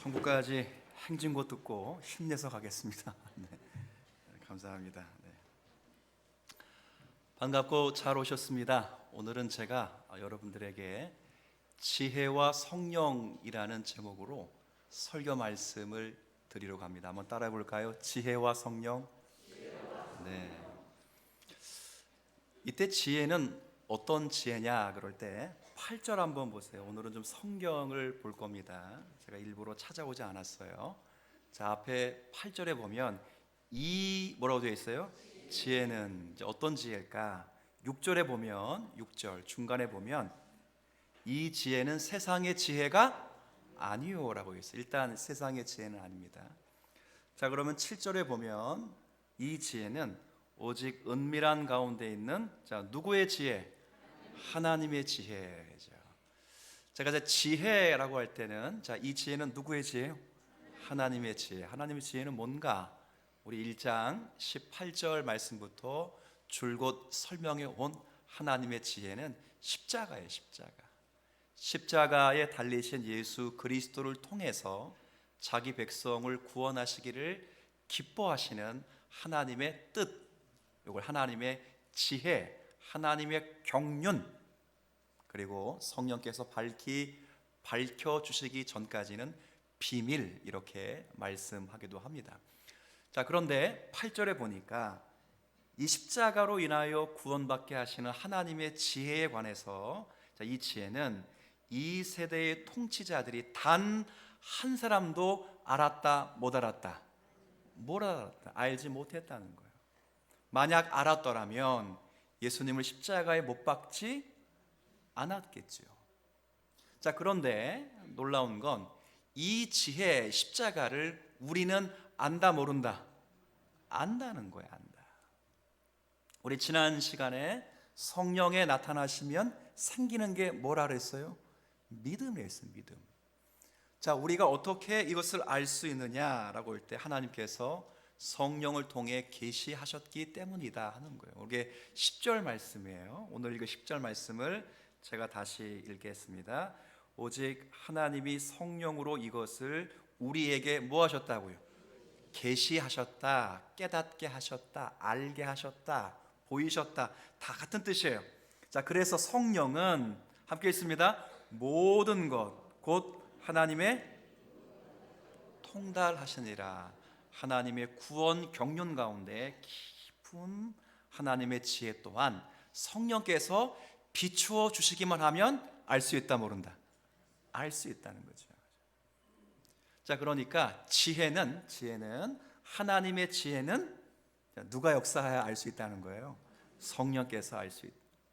천국까지 행진곡 듣고 힘내서 가겠습니다. 네, 감사합니다. 네. 반갑고 잘 오셨습니다. 오늘은 제가 여러분들에게 지혜와 성령이라는 제목으로 설교 말씀을 드리려고 합니다. 한번 따라해 볼까요? 지혜와 성령. 네. 이때 지혜는 어떤 지혜냐 그럴 때 8절 한번 보세요. 오늘은 좀 성경을 볼 겁니다. 제가 일부러 찾아오지 않았어요. 자, 앞에 8절에 보면 이 뭐라고 되어 있어요? 지혜는 이제 어떤 지혜일까? 6절에 보면 6절 중간에 보면 이 지혜는 세상의 지혜가 아니요라고 있어요. 일단 세상의 지혜는 아닙니다. 자, 그러면 7절에 보면 이 지혜는 오직 은밀한 가운데 있는 자, 누구의 지혜? 하나님의 지혜죠. 제가 이제 지혜라고 할 때는 자, 이 지혜는 누구의 지혜요? 하나님의 지혜. 하나님의 지혜는 뭔가? 우리 1장 18절 말씀부터 줄곧 설명해 온 하나님의 지혜는 십자가예요. 십자가에 달리신 예수 그리스도를 통해서 자기 백성을 구원하시기를 기뻐하시는 하나님의 뜻, 이걸 하나님의 지혜, 하나님의 경륜, 그리고 성령께서 밝혀주시기 전까지는 비밀, 이렇게 말씀하기도 합니다. 자, 그런데 8절에 보니까 이 십자가로 인하여 구원받게 하시는 하나님의 지혜에 관해서 자, 이 지혜는 이 세대의 통치자들이 단 한 사람도 알았다, 못 알았다? 못 알았다, 알지 못했다는 거예요. 만약 알았더라면 예수님을 십자가에 못 박지 않았겠죠. 자, 그런데 놀라운 건 이 지혜 십자가를 우리는 안다 모른다? 안다는 거예요. 안다. 우리 지난 시간에 성령에 나타나시면 생기는 게 뭐라 그랬어요? 믿음이었어요. 믿음. 자, 우리가 어떻게 이것을 알 수 있느냐라고 할 때 하나님께서 성령을 통해 계시하셨기 때문이다 하는 거예요. 이게 10절 말씀이에요. 오늘 이거 10절 말씀을 제가 다시 읽겠습니다. 오직 하나님이 성령으로 이것을 우리에게 뭐 하셨다고요? 계시하셨다, 깨닫게 하셨다, 알게 하셨다, 보이셨다, 다 같은 뜻이에요. 자, 그래서 성령은 함께 있습니다. 모든 것, 곧 하나님의 통달하시니라. 하나님의 구원 경륜 가운데 깊은 하나님의 지혜 또한 성령께서 비추어 주시기만 하면 알 수 있다 모른다? 알 수 있다는 거죠. 자, 그러니까 지혜는 하나님의 지혜는 누가 역사해야 알 수 있다는 거예요? 성령께서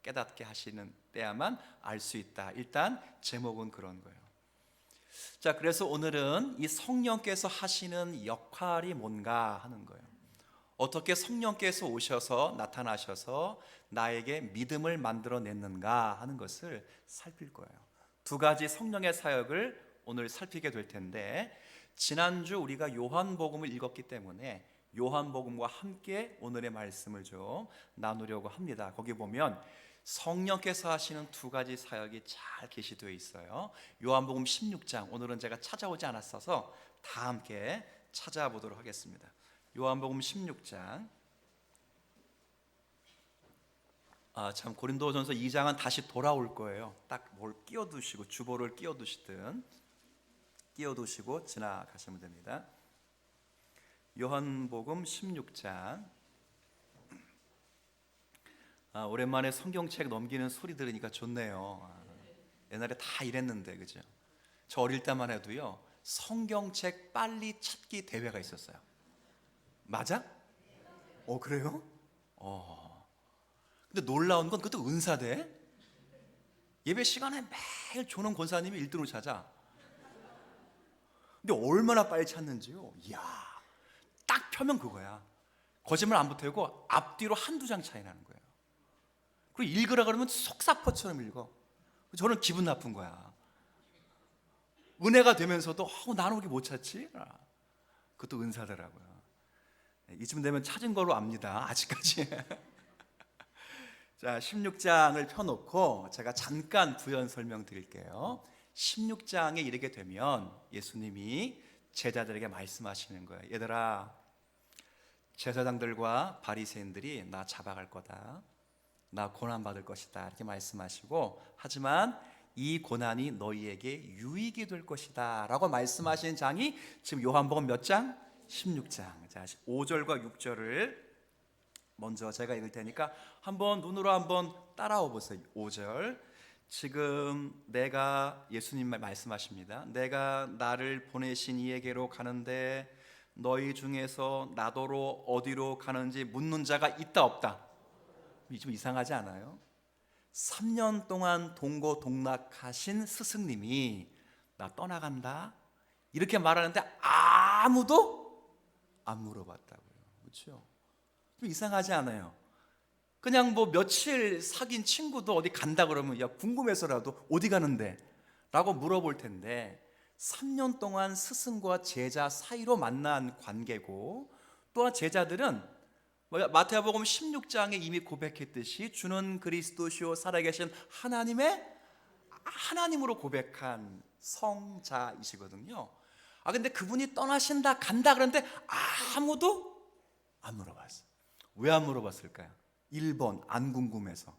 깨닫게 하시는 때야만 알 수 있다. 일단 제목은 그런 거예요. 자, 그래서 오늘은 이 성령께서 하시는 역할이 뭔가 하는 거예요. 어떻게 성령께서 오셔서 나타나셔서 나에게 믿음을 만들어냈는가 하는 것을 살필 거예요. 두 가지 성령의 사역을 오늘 살피게 될 텐데, 지난주 우리가 요한복음을 읽었기 때문에 요한복음과 함께 오늘의 말씀을 좀 나누려고 합니다. 거기 보면 성령께서 하시는 두 가지 사역이 잘 계시되어 있어요. 요한복음 16장, 오늘은 제가 찾아오지 않았어서 다 함께 찾아보도록 하겠습니다. 요한복음 16장. 참, 고린도전서 2장은 다시 돌아올 거예요. 딱 뭘 끼워두시고, 주보를 끼워두시든 끼워두시고 지나가시면 됩니다. 요한복음 16장. 오랜만에 성경책 넘기는 소리 들으니까 좋네요. 옛날에 다 이랬는데, 그죠? 저 어릴 때만 해도요, 성경책 빨리 찾기 대회가 있었어요. 맞아? 그래요? 근데 놀라운 건 그것도 은사대. 예배 시간에 매일 조는 권사님이 1등으로 찾아. 근데 얼마나 빨리 찾는지요. 이야, 딱 펴면 그거야. 거짓말 안 보태고 앞뒤로 한두 장 차이 나는 거예요. 그리고 읽으라 그러면 속사포처럼 읽어. 저는 기분 나쁜 거야. 은혜가 되면서도 나는 왜 이렇게 못 찾지? 그것도 은사더라고요. 이쯤 되면 찾은 걸로 압니다. 아직까지. 자, 16장을 펴놓고 제가 잠깐 부연 설명드릴게요. 16장에 이르게 되면 예수님이 제자들에게 말씀하시는 거예요. 얘들아, 제사장들과 바리새인들이 나 잡아갈 거다, 나 고난받을 것이다, 이렇게 말씀하시고, 하지만 이 고난이 너희에게 유익이 될 것이다 라고 말씀하신 장이 지금 요한복음 몇 장? 16장. 자, 5절과 6절을 먼저 제가 읽을 테니까 한번 눈으로 한번 따라와 보세요. 5절. 지금 내가, 예수님 말씀하십니다. 내가 나를 보내신 이에게로 가는데 너희 중에서 나더러 어디로 가는지 묻는 자가 있다 없다? 좀 이상하지 않아요? 3년 동안 동고동락하신 스승님이 나 떠나간다 이렇게 말하는데 아무도 안 물어봤다고요. 그렇죠? 좀 이상하지 않아요? 그냥 뭐 며칠 사귄 친구도 어디 간다 그러면 야, 궁금해서라도 어디 가는데? 라고 물어볼 텐데 3년 동안 스승과 제자 사이로 만난 관계고, 또한 제자들은 마태복음 16장에 이미 고백했듯이 주는 그리스도시요 살아계신 하나님으로 고백한 성자이시거든요. 근데 그분이 떠나신다 간다 그런데 아무도 안 물어봤어요. 왜 안 물어봤을까요? 1번 안 궁금해서,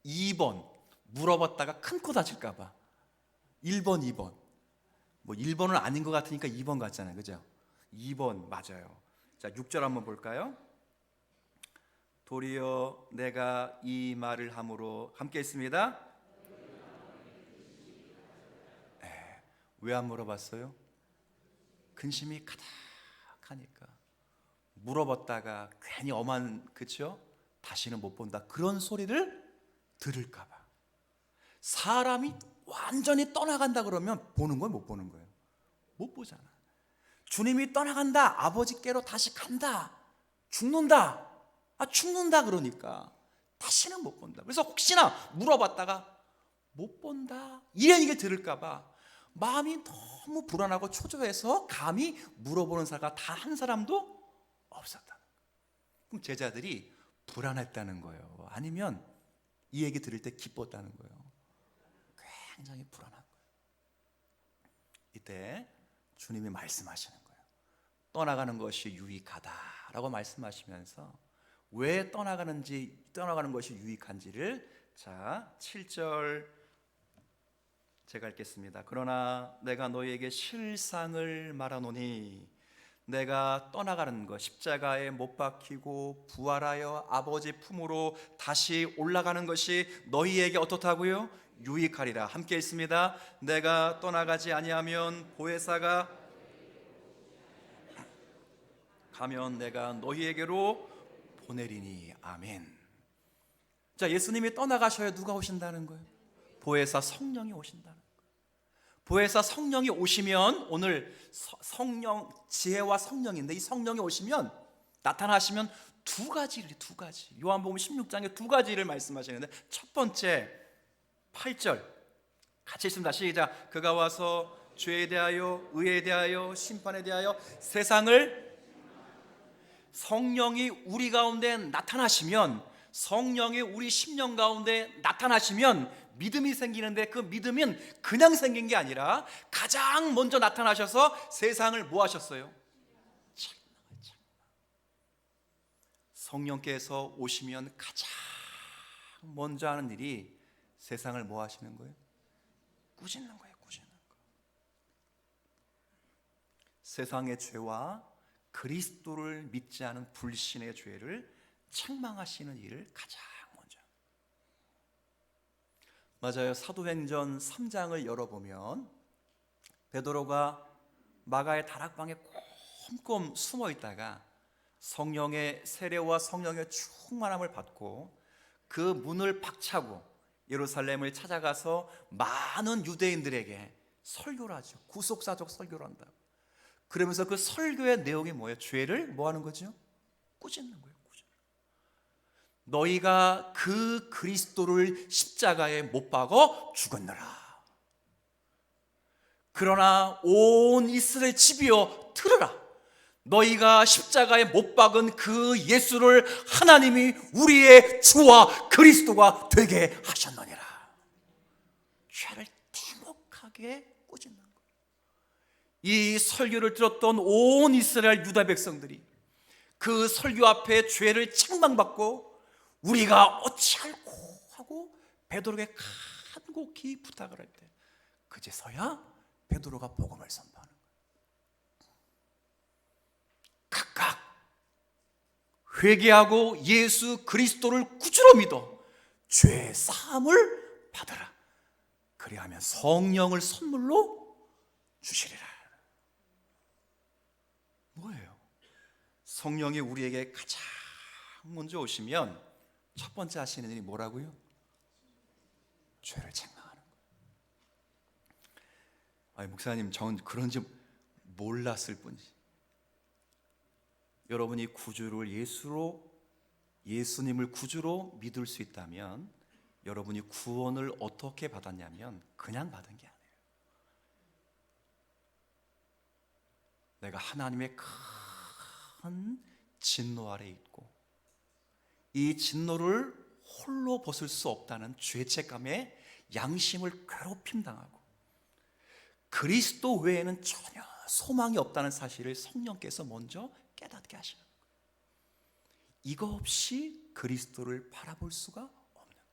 2번 물어봤다가 큰 코 다칠까 봐. 1번 2번 뭐 1번은 아닌 것 같으니까 2번 같잖아요, 그죠? 2번 맞아요. 자, 6절 한번 볼까요? 도리어 내가 이 말을 함으로, 함께 있습니다. 왜 안 물어봤어요? 근심이 가득하니까. 물어봤다가 괜히 엄한, 그쵸? 다시는 못 본다, 그런 소리를 들을까 봐. 사람이 완전히 떠나간다 그러면 보는 거예요, 못 보는 거예요? 못 보잖아. 주님이 떠나간다, 아버지께로 다시 간다, 죽는다, 죽는다 그러니까 다시는 못 본다. 그래서 혹시나 물어봤다가 못 본다 이런 얘기를 들을까 봐 마음이 너무 불안하고 초조해서 감히 물어보는 사람가 다 한 사람도 없었다. 그럼 제자들이 불안했다는 거예요? 아니면 이 얘기 들을 때 기뻤다는 거예요? 굉장히 불안한 거예요. 이때 주님이 말씀하시는 거예요. 떠나가는 것이 유익하다라고 말씀하시면서 왜 떠나가는 것이 유익한지를, 자, 7절 제가 읽겠습니다. 그러나 내가 너희에게 실상을 말하노니 내가 떠나가는 것, 십자가에 못 박히고 부활하여 아버지 품으로 다시 올라가는 것이 너희에게 어떻다고요? 유익하리라. 함께 있습니다. 내가 떠나가지 아니하면 보혜사가 가면 내가 너희에게로 보내리니. 아멘. 자, 예수님이 떠나가셔야 누가 오신다는 거예요? 보혜사 성령이 오신다는 거예요. 보혜사 성령이 오시면, 오늘 성령, 지혜와 성령인데 이 성령이 오시면, 나타나시면 두 가지. 요한복음 16장에 두 가지를 말씀하시는데, 첫 번째 8절 같이 있습니다. 시작. 그가 와서 죄에 대하여, 의에 대하여, 심판에 대하여 세상을, 성령이 우리 가운데 나타나시면, 성령이 우리 심령 가운데 나타나시면 믿음이 생기는데, 그 믿음은 그냥 생긴 게 아니라 가장 먼저 나타나셔서 세상을 뭐 하셨어요? 성령께서 오시면 가장 먼저 하는 일이 세상을 뭐 하시는 거예요? 꾸짖는 거예요. 세상의 죄와 그리스도를 믿지 않은 불신의 죄를 책망하시는 일을 가장 먼저. 맞아요. 사도행전 3장을 열어보면 베드로가 마가의 다락방에 꼼꼼 숨어 있다가 성령의 세례와 성령의 충만함을 받고 그 문을 박차고 예루살렘을 찾아가서 많은 유대인들에게 설교를 하죠. 구속사적 설교를 한다. 그러면서 그 설교의 내용이 뭐예요? 죄를 뭐 하는 거죠? 꾸짖는 거예요. 너희가 그 그리스도를 십자가에 못 박아 죽었느라. 그러나 온 이스라엘 집이여 들으라. 너희가 십자가에 못 박은 그 예수를 하나님이 우리의 주와 그리스도가 되게 하셨느니라. 죄를 대목하게 꾸짖는 거예요. 이 설교를 들었던 온 이스라엘 유다 백성들이 그 설교 앞에 죄를 책망받고 우리가 어찌할꼬 하고 베드로에게 간곡히 부탁을 할 때 그제서야 베드로가 복음을 선포하는 거예요. 각각 회개하고 예수 그리스도를 구주로 믿어 죄 사함을 받으라. 그리하면 성령을 선물로 주시리라. 뭐예요? 성령이 우리에게 가장 먼저 오시면 첫 번째 하시는 일이 뭐라고요? 죄를 책망하는 거예요. 아니, 목사님, 전 그런지 몰랐을 뿐이지. 여러분이 구주를 예수님을 구주로 믿을 수 있다면 여러분이 구원을 어떻게 받았냐면 그냥 받은 게 아니에요. 내가 하나님의 큰 진노 아래 있고 이 진노를 홀로 벗을 수 없다는 죄책감에 양심을 괴롭힘 당하고 그리스도 외에는 전혀 소망이 없다는 사실을 성령께서 먼저 깨닫게 하시는 거예요. 이거 없이 그리스도를 바라볼 수가 없는 거예요.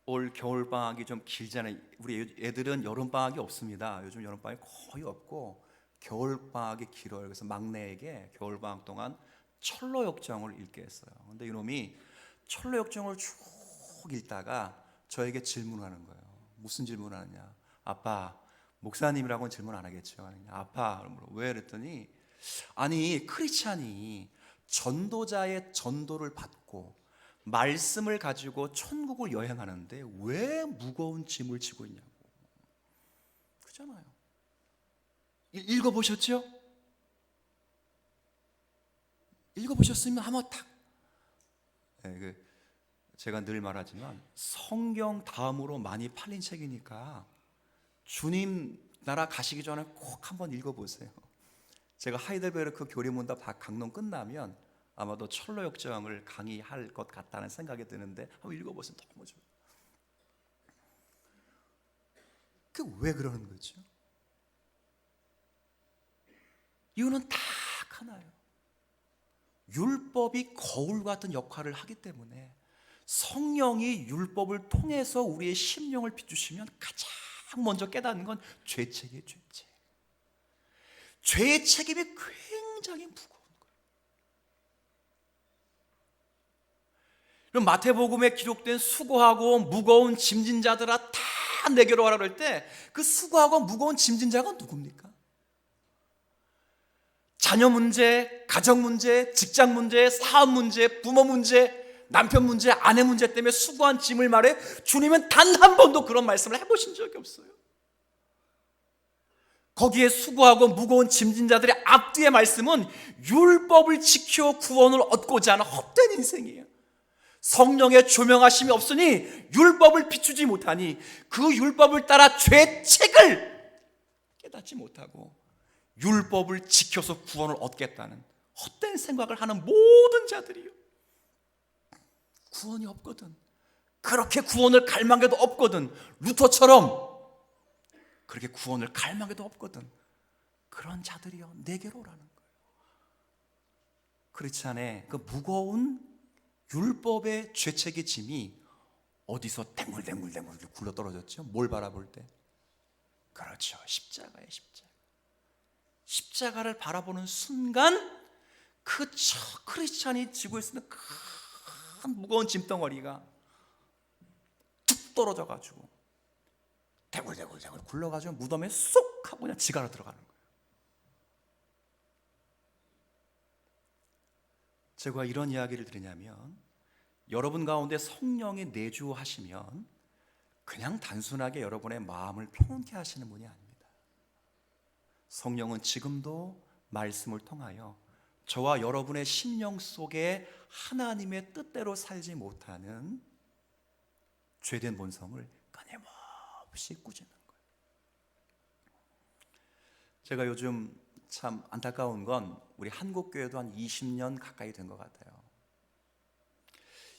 올 겨울방학이 좀 길잖아요. 우리 애들은 여름방학이 없습니다. 요즘 여름방학이 거의 없고 겨울방학이 길어요. 그래서 막내에게 겨울방학 동안 철로역정을 읽게 했어요. 근데 이놈이 철로역정을 쭉 읽다가 저에게 질문하는 거예요. 무슨 질문을 하느냐? 아빠, 목사님이라고는 질문 안 하겠죠. 아빠, 왜? 그랬더니 아니, 크리스찬이 전도자의 전도를 받고 말씀을 가지고 천국을 여행하는데 왜 무거운 짐을 지고 있냐고. 그렇잖아요. 읽어보셨죠? 읽어보셨으면 한번 딱. 네, 제가 늘 말하지만 성경 다음으로 많이 팔린 책이니까 주님 나라 가시기 전에 꼭 한번 읽어보세요. 제가 하이델베르크 교리문답 강론 끝나면 아마도 철로역정을 강의할 것 같다는 생각이 드는데 한번 읽어보세요. 너무 좋아요. 왜 그러는 거죠? 이유는 딱 하나예요. 율법이 거울 같은 역할을 하기 때문에 성령이 율법을 통해서 우리의 심령을 비추시면 가장 먼저 깨닫는 건 죄책이에요. 죄책. 죄의 책임이 굉장히 무거운 거예요. 그럼 마태복음에 기록된 수고하고 무거운 짐진 자들아 다 내게로 와라 그럴 때 그 수고하고 무거운 짐진 자가 누굽니까? 자녀 문제, 가정 문제, 직장 문제, 사업 문제, 부모 문제, 남편 문제, 아내 문제 때문에 수고한 짐을 말해 주님은 단 한 번도 그런 말씀을 해보신 적이 없어요. 거기에 수고하고 무거운 짐진 자들의 앞뒤의 말씀은 율법을 지켜 구원을 얻고자 하는 헛된 인생이에요. 성령의 조명하심이 없으니 율법을 비추지 못하니 그 율법을 따라 죄책을 깨닫지 못하고 율법을 지켜서 구원을 얻겠다는 헛된 생각을 하는 모든 자들이요, 구원이 없거든. 그렇게 구원을 갈망해도 없거든. 루터처럼 그렇게 구원을 갈망해도 없거든. 그런 자들이요 내게로 오라는 거예요. 크리스찬의 그 무거운 율법의 죄책의 짐이 어디서 댕굴댕굴 굴러떨어졌죠? 뭘 바라볼 때? 그렇죠, 십자가예요. 십자가를 바라보는 순간 그 크리스찬이 지고 있는 큰 무거운 짐덩어리가 툭 떨어져가지고 대굴대굴 굴러가지고 무덤에 쏙 하고 그냥 지가로 들어가는 거예요. 제가 이런 이야기를 드리냐면 여러분 가운데 성령이 내주하시면 그냥 단순하게 여러분의 마음을 평온케 하시는 분이 아닙니다. 성령은 지금도 말씀을 통하여 저와 여러분의 심령 속에 하나님의 뜻대로 살지 못하는 죄된 본성을 끊임없이 꾸짖는 거예요. 제가 요즘 참 안타까운 건 우리 한국교회도 한 20년 가까이 된 것 같아요.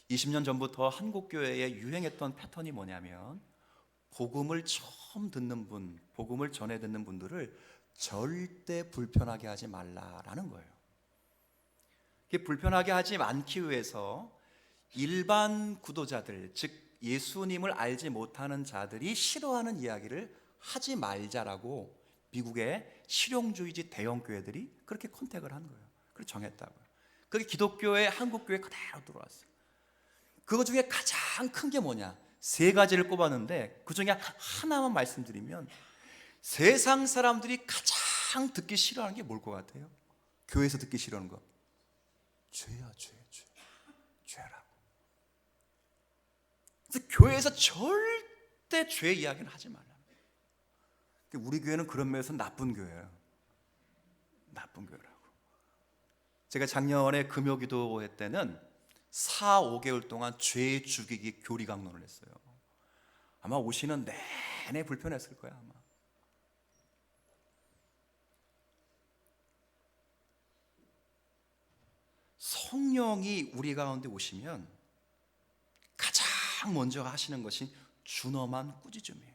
20년 전부터 한국교회에 유행했던 패턴이 뭐냐면 복음을 처음 듣는 분, 복음을 전해 듣는 분들을 절대 불편하게 하지 말라라는 거예요. 불편하게 하지 않기 위해서 일반 구도자들, 즉 예수님을 알지 못하는 자들이 싫어하는 이야기를 하지 말자라고 미국의 실용주의지 대형 교회들이 그렇게 컨택을 한 거예요. 그렇게 정했다고요. 그게 기독교의 한국교회 그대로 들어왔어요. 그거 중에 가장 큰 게 뭐냐? 세 가지를 꼽았는데 그 중에 하나만 말씀드리면 세상 사람들이 가장 듣기 싫어하는 게 뭘 것 같아요? 교회에서 듣기 싫어하는 거. 죄야, 죄. 죄라고. 그래서 교회에서 절대 죄 이야기는 하지 말라. 우리 교회는 그런 면에서 나쁜 교회예요. 나쁜 교회라고. 제가 작년에 금요기도회 때는 4, 5개월 동안 죄 죽이기 교리 강론을 했어요. 아마 오시는 내내 불편했을 거야 아마. 성령이 우리 가운데 오시면 가장 먼저 하시는 것이 준엄한 꾸짖음이에요.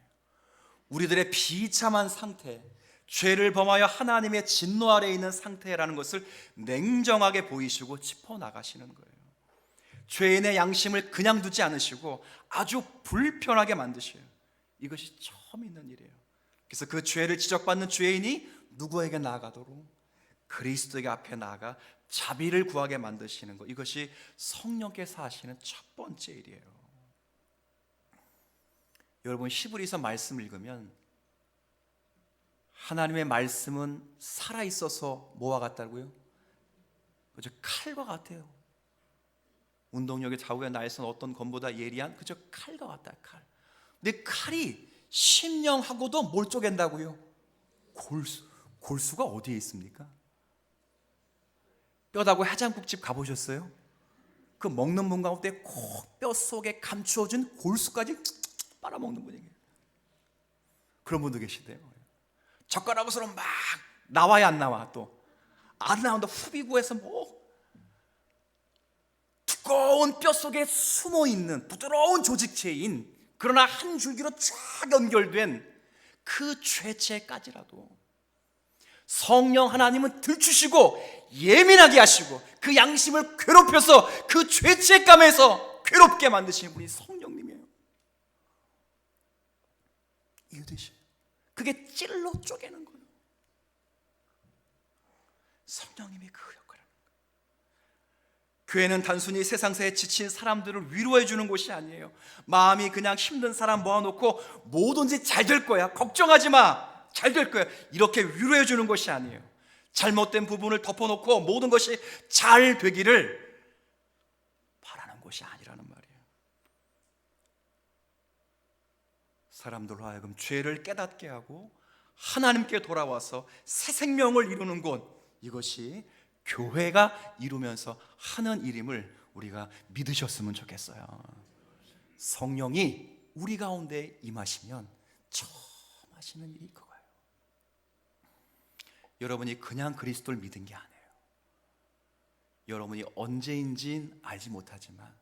우리들의 비참한 상태, 죄를 범하여 하나님의 진노 아래에 있는 상태라는 것을 냉정하게 보이시고 짚어나가시는 거예요. 죄인의 양심을 그냥 두지 않으시고 아주 불편하게 만드셔요. 이것이 처음 있는 일이에요. 그래서 그 죄를 지적받는 죄인이 누구에게 나아가도록 그리스도에게 앞에 나아가 자비를 구하게 만드시는 것, 이것이 성령께서 하시는 첫 번째 일이에요. 여러분 히브리서 말씀을 읽으면 하나님의 말씀은 살아있어서 뭐와 같다고요? 그저 칼과 같아요. 운동력의 좌우의 날선 어떤 검보다 예리한 그저 칼과 같다. 칼. 근데 칼이 심령하고도 뭘 쪼갠다고요? 골수가 어디에 있습니까? 뼈다구 해장국집 가보셨어요? 그 먹는 분 가운데 꼭 뼛속에 감추어진 골수까지 빨아먹는 분이에요. 그런 분도 계시대요. 젓가락으로 막 나와야 안 나와. 또 안 나온다. 후비구에서 뭐 두꺼운 뼛속에 숨어있는 부드러운 조직체인, 그러나 한 줄기로 쫙 연결된 그 죄체까지라도 성령 하나님은 들추시고 예민하게 하시고 그 양심을 괴롭혀서 그 죄책감에서 괴롭게 만드시는 분이 성령님이에요. 이해되시죠? 그게 찔러 쪼개는 거예요. 성령님이 그 역할을 하는 거예요. 교회는 단순히 세상사에 지친 사람들을 위로해 주는 곳이 아니에요. 마음이 그냥 힘든 사람 모아놓고 뭐든지 잘 될 거야, 걱정하지 마, 잘 될 거야, 이렇게 위로해 주는 것이 아니에요. 잘못된 부분을 덮어놓고 모든 것이 잘 되기를 바라는 것이 아니라는 말이에요. 사람들로 하여금 죄를 깨닫게 하고 하나님께 돌아와서 새 생명을 이루는 곳, 이것이 교회가 이루면서 하는 일임을 우리가 믿으셨으면 좋겠어요. 성령이 우리 가운데 임하시면 처음 하시는 일이 그거예요. 여러분이 그냥 그리스도를 믿은 게 아니에요. 여러분이 언제인지는 알지 못하지만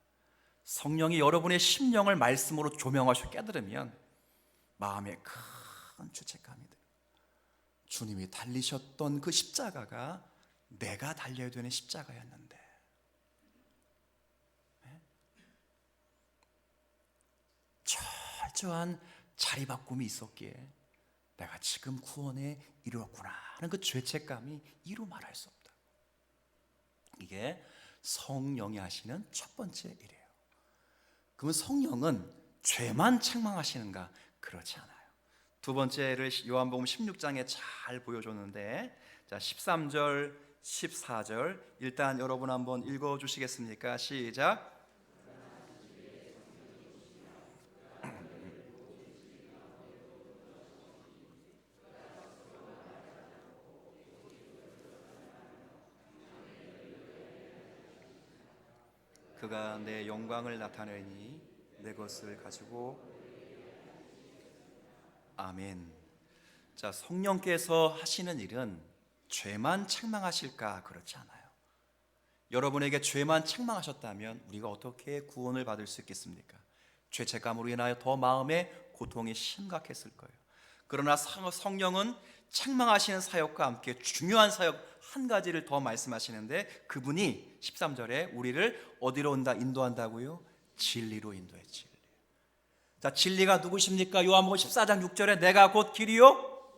성령이 여러분의 심령을 말씀으로 조명하시고 깨달으면 마음에 큰 죄책감이 들어요. 주님이 달리셨던 그 십자가가 내가 달려야 되는 십자가였는데, 네? 철저한 자리바꿈이 있었기에 내가 지금 구원에 이르렀구나 하는 그 죄책감이 이루 말할 수 없다. 이게 성령이 하시는 첫 번째 일이에요. 그러면 성령은 죄만 책망하시는가? 그렇지 않아요. 두 번째를 요한복음 16장에 잘 보여줬는데, 자 13절 14절 일단 여러분 한번 읽어주시겠습니까? 시작. 그가 내 영광을 나타내니 내 것을 가지고. 아멘. 자, 성령께서 하시는 일은 죄만 책망하실까? 그렇지 않아요. 여러분에게 죄만 책망하셨다면 우리가 어떻게 구원을 받을 수 있겠습니까? 죄책감으로 인하여 더 마음의 고통이 심각했을 거예요. 그러나 성령은 책망하시는 사역과 함께 중요한 사역 한 가지를 더 말씀하시는데, 그분이 13절에 우리를 어디로 인도한다고요? 진리로 인도해. 진리. 자, 진리가 누구십니까? 요한복음 14장 6절에 내가 곧 길이요.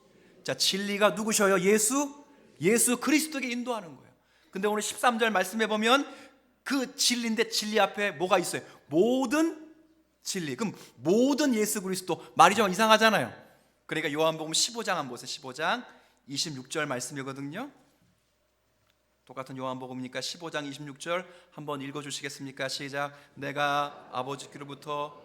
자, 진리가 누구셔요? 예수 그리스도에게 인도하는 거예요. 근데 오늘 13절 말씀해 보면 그 진리인데 진리 앞에 뭐가 있어요? 모든 진리. 그럼 모든 예수 그리스도, 말이 좀 이상하잖아요. 그러니까 요한복음 15장 한번 보세요. 15장 26절 말씀이거든요. 똑같은 요한복음이니까 15장 26절 한번 읽어주시겠습니까? 시작. 내가 아버지께로부터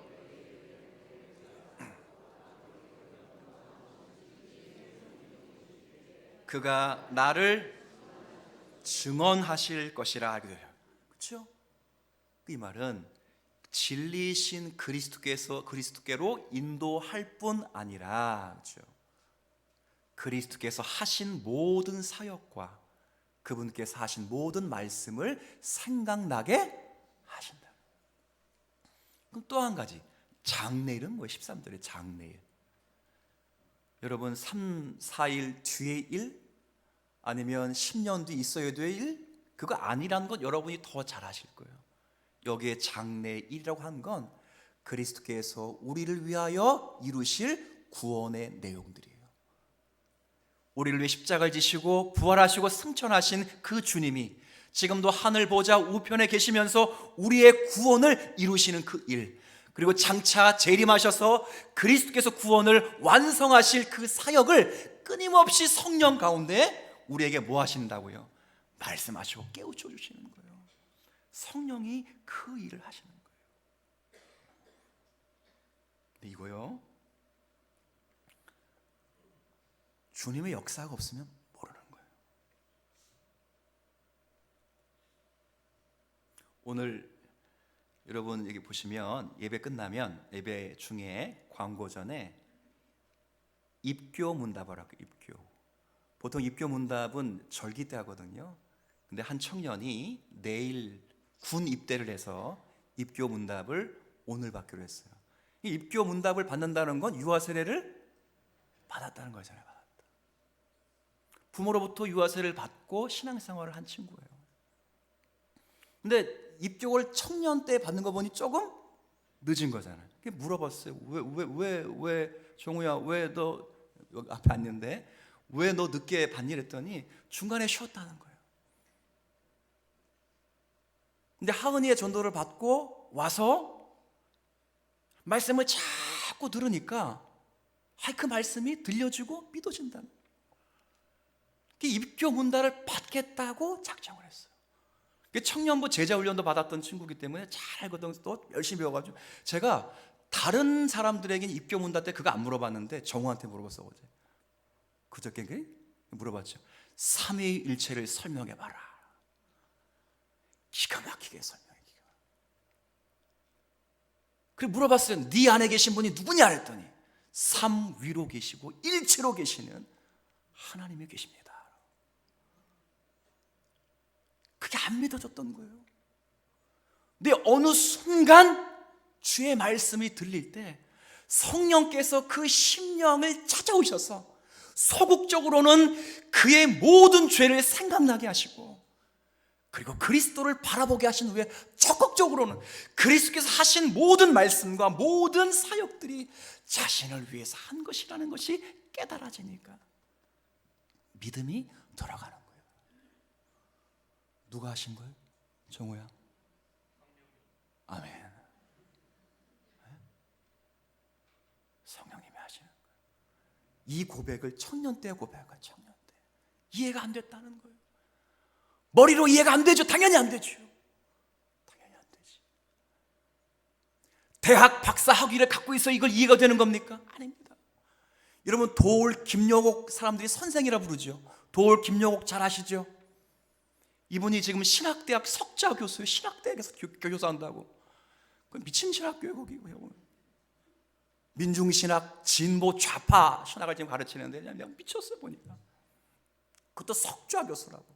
그가 나를 증언하실 것이라 하게 돼요. 그렇죠? 이 말은 진리신 그리스도께로 인도할 뿐 아니라, 그렇죠? 그리스도께서 하신 모든 사역과 그분께서 하신 모든 말씀을 생각나게 하신다. 그럼 또 한 가지, 장래일은 뭐예요? 13절에 장래일. 여러분 3, 4일 뒤의 일, 아니면 10년 뒤 있어야 될 일, 그거 아니라는 건 여러분이 더 잘 아실 거예요. 여기에 장래일이라고 한 건 그리스도께서 우리를 위하여 이루실 구원의 내용들이에요. 우리를 위해 십자가를 지시고 부활하시고 승천하신 그 주님이 지금도 하늘 보좌 우편에 계시면서 우리의 구원을 이루시는 그 일, 그리고 장차 재림하셔서 그리스도께서 구원을 완성하실 그 사역을 끊임없이 성령 가운데 우리에게 뭐 하신다고요? 말씀하시고 깨우쳐 주시는 거예요. 성령이 그 일을 하시는 거예요. 근데 이거요, 주님의 역사가 없으면 모르는 거예요. 오늘 여러분 여기 보시면 예배 끝나면 예배 중에 광고 전에 입교 문답을 하고, 입교. 보통 입교 문답은 절기 때 하거든요. 근데 한 청년이 내일 군 입대를 해서 입교 문답을 오늘 받기로 했어요. 이 입교 문답을 받는다는 건 유아 세례를 받았다는 거잖아요. 받았다. 부모로부터 유아 세례를 받고 신앙생활을 한 친구예요. 근데 입교를 청년 때 받는 거 보니 조금 늦은 거잖아요. 물어봤어요. 왜 종우야, 왜 너 여기 앞에 앉는데 왜 너 늦게 받니? 했더니 중간에 쉬었다는 거예요. 근데 하은이의 전도를 받고 와서 말씀을 자꾸 들으니까 그 말씀이 들려지고 믿어진다는 거예요. 입교 문답을 받겠다고 작정을 했어요. 청년부 제자훈련도 받았던 친구이기 때문에 잘 알거든요. 또 열심히 배워가지고, 제가 다른 사람들에게 입교 문답 때 그거 안 물어봤는데 정우한테 물어봤어. 어제 그저께 물어봤죠. 삼위일체를 설명해봐라. 기가 막히게 설명해. 그리고 물어봤어요. 네 안에 계신 분이 누구냐 했더니 삼위로 계시고 일체로 계시는 하나님이 계십니다. 그게 안 믿어졌던 거예요. 근데 어느 순간 주의 말씀이 들릴 때 성령께서 그 심령을 찾아오셔서 소극적으로는 그의 모든 죄를 생각나게 하시고, 그리고 그리스도를 바라보게 하신 후에 적극적으로는 그리스도께서 하신 모든 말씀과 모든 사역들이 자신을 위해서 한 것이라는 것이 깨달아지니까 믿음이 돌아가는 거예요. 누가 하신 거예요? 정우야? 아멘. 성령님이 하시는 거예요. 이 고백을 청년 때 고백한 청년 때 이해가 안 됐다는 거예요. 머리로 이해가 안 되죠. 당연히 안 되죠. 당연히 안 되지. 대학 박사 학위를 갖고 있어 이걸 이해가 되는 겁니까? 아닙니다. 여러분, 도올 김여옥 사람들이 선생이라 부르죠. 도올 김여옥 잘 아시죠? 이분이 지금 신학대학 석자 교수예요. 신학대학에서 교사한다고. 미친 신학교예요. 거기 민중신학, 진보, 좌파 신학을 지금 가르치는데 그냥 미쳤어요 보니까. 그것도 석좌 교수라고.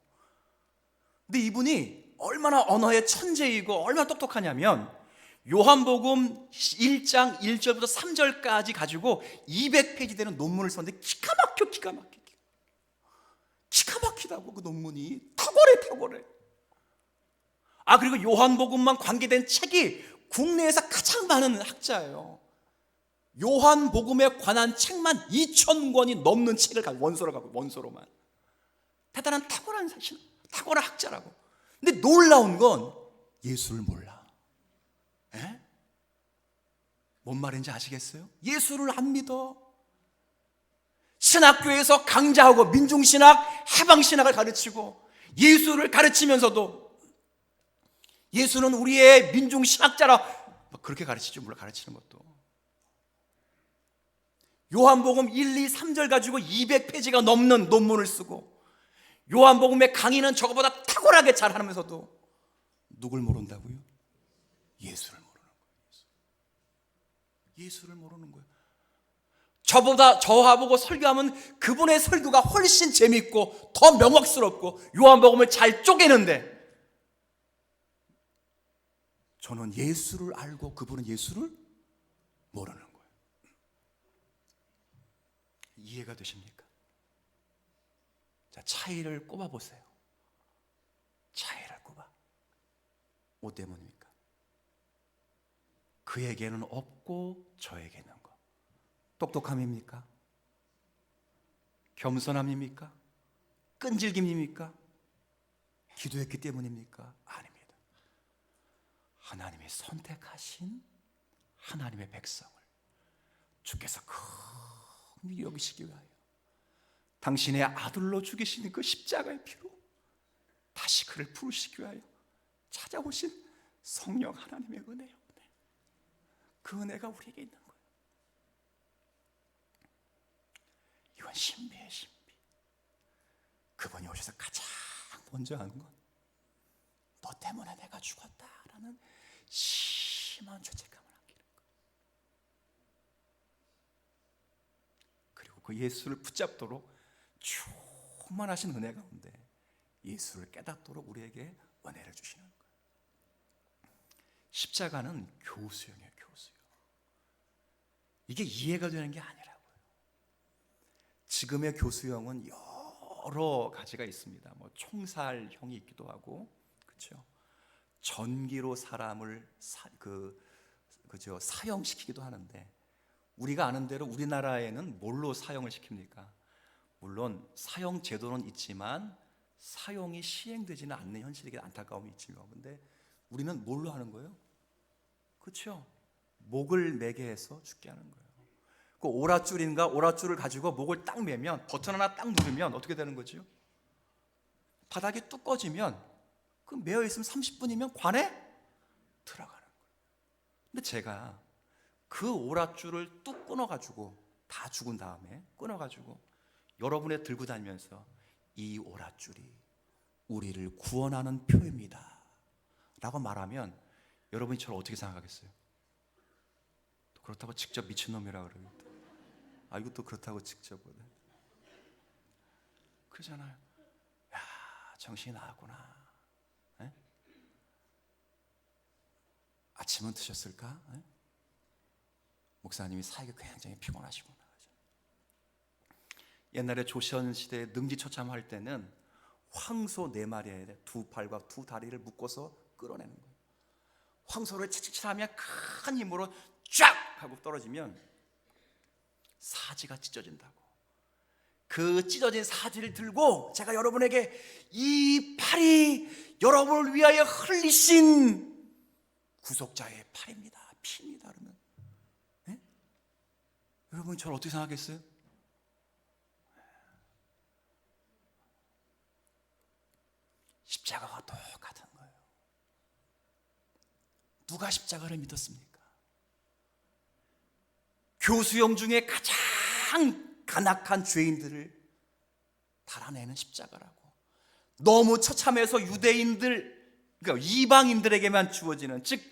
근데 이분이 얼마나 언어의 천재이고 얼마나 똑똑하냐면 요한복음 1장 1절부터 3절까지 가지고 200페이지 되는 논문을 썼는데 기가 막히다고. 그 논문이 탁월해. 그리고 요한복음만 관계된 책이 국내에서 가장 많은 학자예요. 요한복음에 관한 책만 2,000권이 넘는 책을 원서로만. 대단한 탁월한 학자라고. 근데 놀라운 건 예수를 몰라. 에? 뭔 말인지 아시겠어요? 예수를 안 믿어. 신학교에서 강좌하고 민중신학, 해방신학을 가르치고 예수를 가르치면서도 예수는 우리의 민중신학자라 그렇게 가르치죠. 물론 가르치는 것도. 요한복음 1, 2, 3절 가지고 200페이지가 넘는 논문을 쓰고 요한복음의 강의는 저거보다 탁월하게 잘하면서도 누굴 모른다고요? 예수를 모르는 거예요. 예수를 모르는 거예요. 저하고 설교하면 그분의 설교가 훨씬 재밌고 더 명확스럽고 요한복음을 잘 쪼개는데 저는 예수를 알고 그분은 예수를 모르는 거예요. 이해가 되십니까? 자, 차이를 꼽아보세요. 차이를 꼽아. 뭐 때문입니까? 그에게는 없고 저에게는 거. 똑똑함입니까? 겸손함입니까? 끈질김입니까? 기도했기 때문입니까? 아닙니다. 하나님이 선택하신 하나님의 백성을 주께서 긍휼히 여기시기 위하여 당신의 아들로 죽이시는 그 십자가의 피로 다시 그를 부르시기 위하여 찾아오신 성령 하나님의 은혜요. 그 은혜가 우리에게 있는 거예요. 이건 신비의 신비. 그분이 오셔서 가장 먼저 하는 건 너 때문에 내가 죽었다라는 심한 죄책감을 안기는 거예요. 그리고 그 예수를 붙잡도록 충만하신 은혜 가운데 예수를 깨닫도록 우리에게 은혜를 주시는 거예요. 십자가는 교수형이에요. 교수형. 이게 이해가 되는 게 아니라고요. 지금의 교수형은 여러 가지가 있습니다. 뭐 총살형이 있기도 하고, 그렇죠? 전기로 사람을 사형시키기도 하는데 우리가 아는 대로 우리나라에는 뭘로 사형을 시킵니까? 물론 사형 제도는 있지만 사형이 시행되지는 않는 현실이기 안타까움이 있지요. 근데 우리는 뭘로 하는 거예요? 그렇죠? 목을 매게 해서 죽게 하는 거예요. 그 오랏줄을 가지고 목을 딱 매면 버튼 하나 딱 누르면 어떻게 되는 거죠? 바닥이 뚝 꺼지면 그 매여 있으면 30분이면 관에 들어가는 거예요. 근데 제가 그 오랏줄을 뚝 끊어가지고 다 죽은 다음에 끊어가지고 여러분에 들고 다니면서 이 오랏줄이 우리를 구원하는 표입니다 라고 말하면 여러분이 저를 어떻게 생각하겠어요? 그렇다고 직접 미친놈이라고 그러겠다. 이것도 그렇다고 직접 그러잖아요. 야, 정신이 나갔구나. 에? 아침은 드셨을까? 에? 목사님이 사역이 굉장히 피곤하시구나. 옛날에 조선시대 능지처참할 때는 황소 4마리에 2팔과 2다리를 묶어서 끌어내는 거예요. 황소를 치치치하면 큰 힘으로 쫙 하고 떨어지면 사지가 찢어진다고. 그 찢어진 사지를 들고 제가 여러분에게 이 팔이 여러분을 위하여 흘리신 구속자의 팔입니다, 피입니다. 그러면 네? 여러분이 저를 어떻게 생각하겠어요? 십자가가 똑같은 거예요. 누가 십자가를 믿었습니까? 교수형 중에 가장 간악한 죄인들을 달아내는 십자가라고. 너무 처참해서 그러니까 이방인들에게만 주어지는, 즉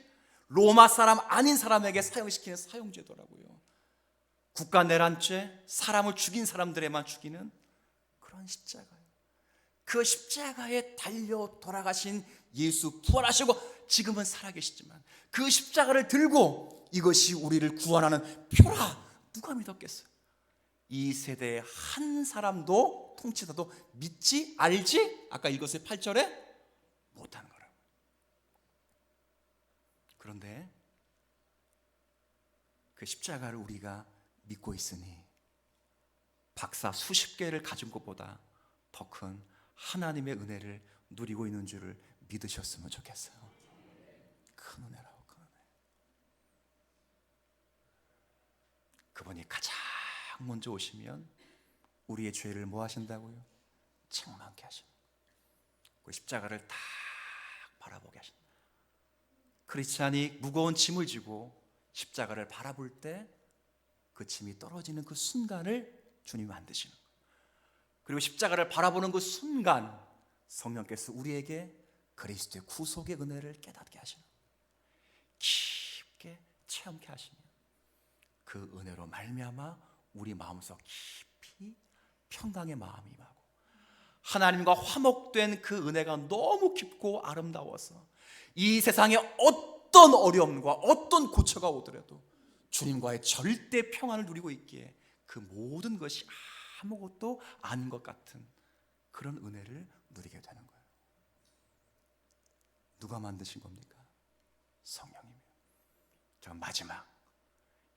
로마 사람 아닌 사람에게 사형시키는 사형제도라고요. 국가 내란죄, 사람을 죽인 사람들에만 죽이는 그런 십자가예요. 그 십자가에 달려 돌아가신 예수 부활하시고 지금은 살아계시지만 그 십자가를 들고 이것이 우리를 구원하는 표라 누가 믿었겠어요? 이 세대의 한 사람도 통치자도 믿지 알지 아까 읽었어요 8절에 못하는 거라고. 그런데 그 십자가를 우리가 믿고 있으니 박사 수십 개를 가진 것보다 더 큰 하나님의 은혜를 누리고 있는 줄을 믿으셨으면 좋겠어요. 큰 은혜라고. 큰 은혜. 그분이 가장 먼저 오시면 우리의 죄를 뭐 하신다고요? 책망케 하십니다. 그 십자가를 딱 바라보게 하십니다. 크리스찬이 무거운 짐을 지고 십자가를 바라볼 때 그 짐이 떨어지는 그 순간을 주님이 만드시는 거예요. 그리고 십자가를 바라보는 그 순간 성령께서 우리에게 그리스도의 구속의 은혜를 깨닫게 하시는 거예요. 깊게 체험케 하시면 그 은혜로 말미암아 우리 마음속 깊이 평강의 마음이 임하고 하나님과 화목된 그 은혜가 너무 깊고 아름다워서 이 세상에 어떤 어려움과 어떤 고초가 오더라도 주님과의 절대 평안을 누리고 있기에 그 모든 것이 아무것도 아닌 것 같은 그런 은혜를 누리게 되는 거예요. 누가 만드신 겁니까? 성령님이요. 저 마지막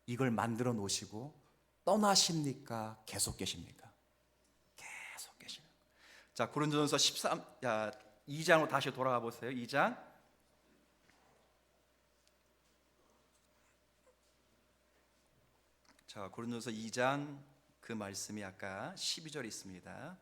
이걸 만들어 놓으시고 떠나십니까? 계속 계십니까? 계속 계시는 거예요. 자, 고린도전서 2장으로 다시 돌아가 보세요. 2장. 자, 고린도전서 2장 그 말씀이 아까 12절에 있습니다.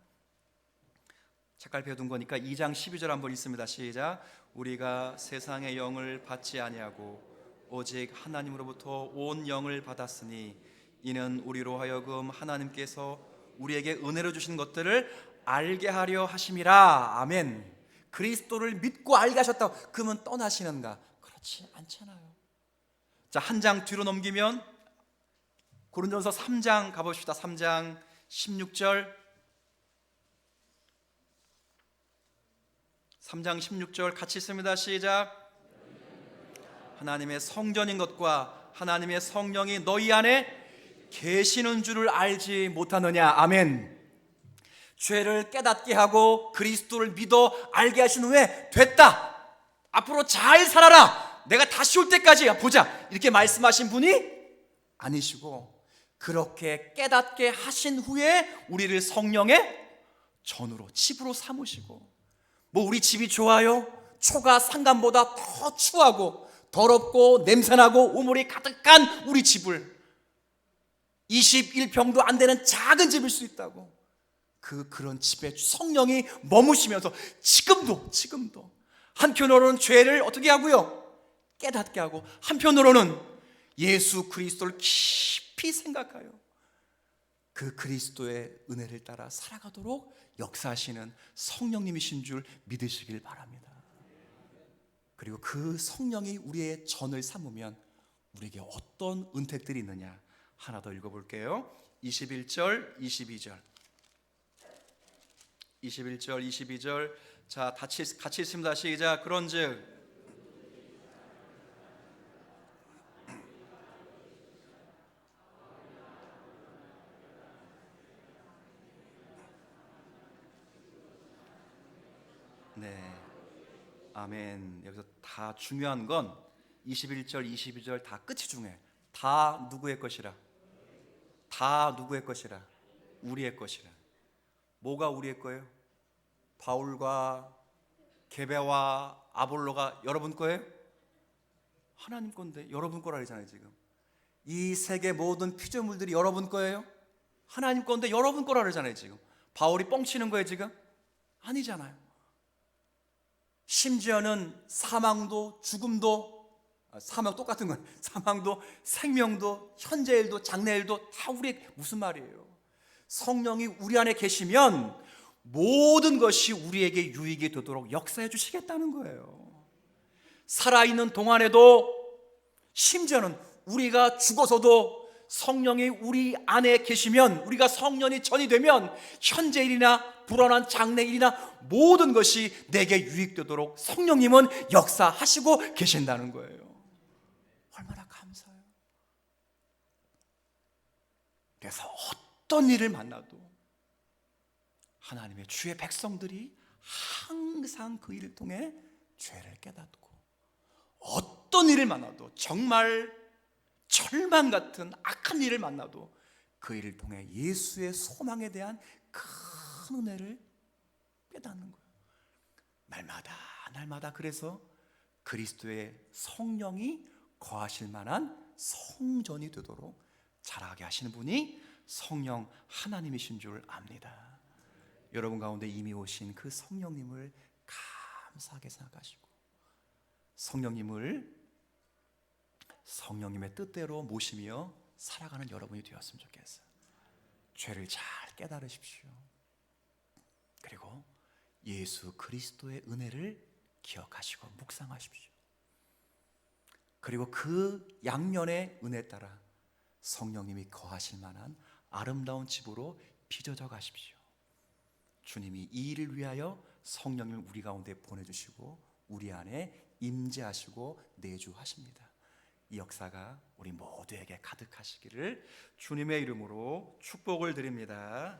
책갈 펴둔 거니까 2장 12절 한번 읽습니다. 시작. 우리가 세상의 영을 받지 아니하고 오직 하나님으로부터 온 영을 받았으니 이는 우리로 하여금 하나님께서 우리에게 은혜로 주신 것들을 알게 하려 하심이라. 아멘. 그리스도를 믿고 알게 하셨다고 그러면 떠나시는가? 그렇지 않잖아요. 자, 한 장 뒤로 넘기면 고린도전서 3장 가봅시다. 3장 16절. 3장 16절 같이 읽습니다. 시작. 하나님의 성전인 것과 하나님의 성령이 너희 안에 계시는 줄을 알지 못하느냐. 아멘. 죄를 깨닫게 하고 그리스도를 믿어 알게 하신 후에 됐다, 앞으로 잘 살아라, 내가 다시 올 때까지 보자, 이렇게 말씀하신 분이 아니시고 그렇게 깨닫게 하신 후에 우리를 성령의 전으로 집으로 삼으시고, 뭐 우리 집이 좋아요? 초가 상간보다 더 추하고 더럽고 냄새나고 우물이 가득한 우리 집을 21평도 안 되는 작은 집일 수 있다고. 그런 집에 성령이 머무시면서 지금도 한편으로는 죄를 어떻게 하고요? 깨닫게 하고, 한편으로는 예수 그리스도를 깊이 생각하여 그 그리스도의 은혜를 따라 살아가도록 역사하시는 성령님이신 줄 믿으시길 바랍니다. 그리고 그 성령이 우리의 전을 삼으면 우리에게 어떤 은택들이 있느냐 하나 더 읽어볼게요. 21절 22절 21절 22절 자, 같이 읽습니다. 시작. 그런즉 네, 아멘. 여기서 다 중요한 건 21절 22절 다 끝이 중요해. 다 누구의 것이라? 다 누구의 것이라? 우리의 것이라. 뭐가 우리의 거예요? 바울과 게베와 아볼로가 여러분 거예요? 하나님 건데 여러분 거라 그러잖아요. 지금 이 세계 모든 피조물들이 여러분 거예요? 하나님 건데 여러분 거라 그러잖아요. 지금 바울이 뻥치는 거예요 지금? 아니잖아요. 심지어는 사망도 죽음도, 사망 똑같은 건 사망도 생명도 현재일도 장래일도 다 우리의, 무슨 말이에요? 성령이 우리 안에 계시면 모든 것이 우리에게 유익이 되도록 역사해 주시겠다는 거예요. 살아있는 동안에도, 심지어는 우리가 죽어서도 성령이 우리 안에 계시면, 우리가 성령이 전이 되면 현재 일이나 불어난 장래 일이나 모든 것이 내게 유익되도록 성령님은 역사하시고 계신다는 거예요. 얼마나 감사해요. 그래서 어떤 일을 만나도 하나님의 주의 백성들이 항상 그 일을 통해 죄를 깨닫고, 어떤 일을 만나도, 정말 절망 같은 악한 일을 만나도 그 일을 통해 예수의 소망에 대한 큰 은혜를 깨닫는 거예요. 날마다 그래서 그리스도의 성령이 거하실 만한 성전이 되도록 자라게 하시는 분이 성령 하나님이신 줄 압니다. 여러분 가운데 이미 오신 그 성령님을 감사하게 생각하시고, 성령님의 뜻대로 모시며 살아가는 여러분이 되었으면 좋겠어요. 죄를 잘 깨달으십시오. 그리고 예수 그리스도의 은혜를 기억하시고 묵상하십시오. 그리고 그 양면의 은혜 따라 성령님이 거하실 만한 아름다운 집으로 빚어져 가십시오. 주님이 이 일을 위하여 성령님을 우리 가운데 보내주시고 우리 안에 임재하시고 내주하십니다. 이 역사가 우리 모두에게 가득하시기를 주님의 이름으로 축복을 드립니다.